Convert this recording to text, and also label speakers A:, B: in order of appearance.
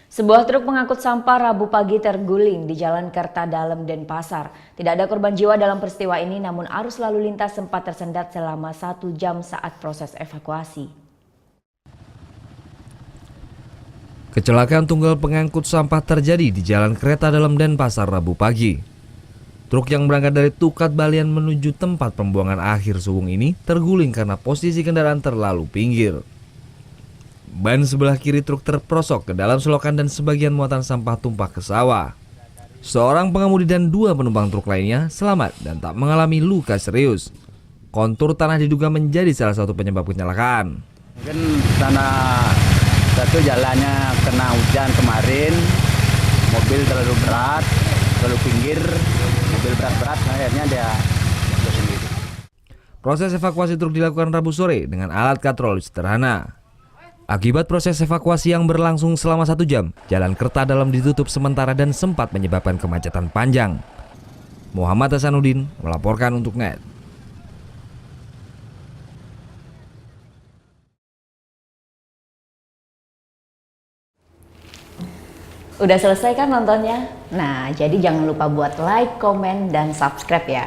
A: Sebuah truk pengangkut sampah Rabu pagi terguling di Jalan Kertadalem, Denpasar. Tidak ada korban jiwa dalam peristiwa ini, namun arus lalu lintas sempat tersendat selama 1 jam saat proses evakuasi.
B: Kecelakaan tunggal pengangkut sampah terjadi di Jalan Kertadalem, Denpasar Rabu pagi. Truk yang berangkat dari Tukat Balian menuju tempat pembuangan akhir Suwung ini terguling karena posisi kendaraan terlalu pinggir. Ban sebelah kiri truk terperosok ke dalam selokan dan sebagian muatan sampah tumpah ke sawah. Seorang pengemudi dan 2 penumpang truk lainnya selamat dan tak mengalami luka serius. Kontur tanah diduga menjadi salah satu penyebab kecelakaan.
C: Mungkin karena satu jalannya kena hujan kemarin, mobil terlalu berat, terlalu pinggir, mobil berat-berat, akhirnya dia jatuh sendiri.
B: Proses evakuasi truk dilakukan Rabu sore dengan alat katrol sederhana. Akibat proses evakuasi yang berlangsung selama 1 jam, Jalan Kertadalem ditutup sementara dan sempat menyebabkan kemacetan panjang. Muhammad Hasanuddin melaporkan untuk NET.
A: Udah selesai kan nontonnya? Nah, jadi jangan lupa buat like, komen, dan subscribe ya.